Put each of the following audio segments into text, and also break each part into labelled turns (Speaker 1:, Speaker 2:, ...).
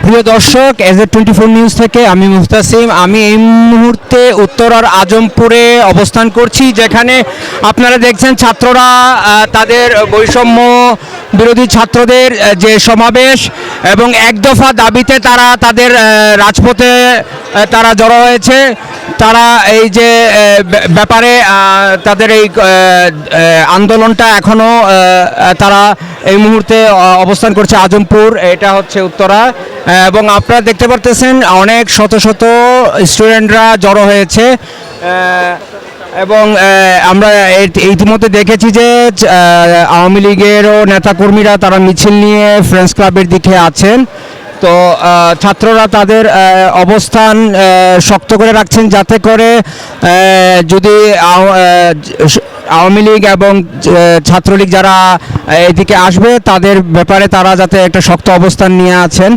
Speaker 1: প্রিয় দর্শক, AZ24 news থেকে আমি মুস্তাসিম। আমি এই মুহূর্তে উত্তরার আজমপুরে অবস্থান করছি, যেখানে আপনারা দেখছেন ছাত্ররা তাদের বৈষম্য বিরোধী ছাত্রদের যে সমাবেশ এবং এক দফা দাবিতে তারা তাদের রাজপথে তারা জড়ো হয়েছে। তারা এই যে ব্যাপারে তাদের এই আন্দোলনটা এখনও তারা এই মুহূর্তে অবস্থান করছে আজমপুর, এটা হচ্ছে উত্তরা। এবং আপনারা দেখতে পারতেছেন অনেক শত শত স্টুডেন্টরা জড়ো হয়েছে। এবং আমরা ইতিমধ্যে দেখেছি যে আওয়ামী লীগেরও নেতাকর্মীরা তারা মিছিল নিয়ে ফ্রেন্ডস ক্লাবের দিকে আছেন। তো ছাত্ররা তাদের অবস্থান শক্ত করে রাখছেন, যাতে করে যদি আওয়ামী লীগ এবং ছাত্রলীগ যারা এদিকে আসবে তাদের ব্যাপারে তারা যাতে একটা শক্ত অবস্থান নিয়ে আছেন।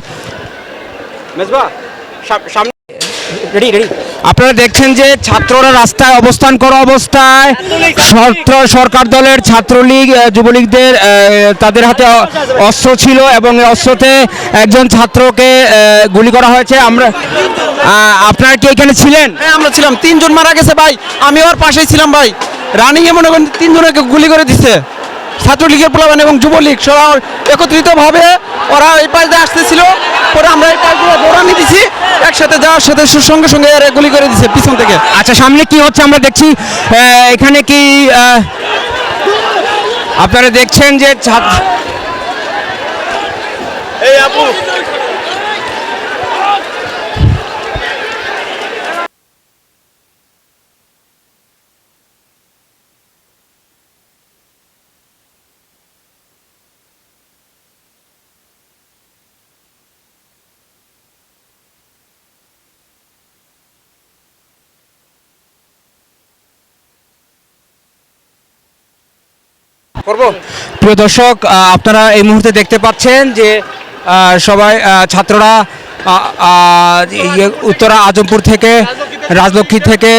Speaker 1: আপনারা দেখছেন যে ছাত্ররা রাস্তায় অবস্থান করা অবস্থায় সরকার দলের ছাত্রলীগ যুবলীগদের তাদের হাতে অস্ত্র ছিল এবং অস্ত্রতে একজন ছাত্রকে গুলি করা হয়েছে। আপনারা কি এখানে ছিলেন?
Speaker 2: হ্যাঁ, আমরা ছিলাম। 3 জন মারা গেছে ভাই, আমি ওর পাশেই ছিলাম ভাই। রানিংয়ে মনে করেন 3 জনকে গুলি করে দিচ্ছে। ছাত্রলীগের পোলাপান এবং যুবলীগ সবাই একত্রিতভাবে ওরা এই পাশ দিয়ে আসতেছিল, পরে আমরা এই পাশ দিয়ে দৌড়ানি দিছি, একসাথে যাওয়ার সাথে সঙ্গে সঙ্গে এরা গুলি করে দিচ্ছে পিছন থেকে।
Speaker 1: আচ্ছা, সামনে কি হচ্ছে আমরা দেখছি। এখানে কি আপনারা দেখছেন যে
Speaker 2: এই আপু
Speaker 1: প্রিয় দর্শক, আপনারা এই মুহূর্তে দেখতে পাচ্ছেন যে সবাই ছাত্ররা উত্তরা আজমপুর থেকে রাজলক্ষ্মী থেকে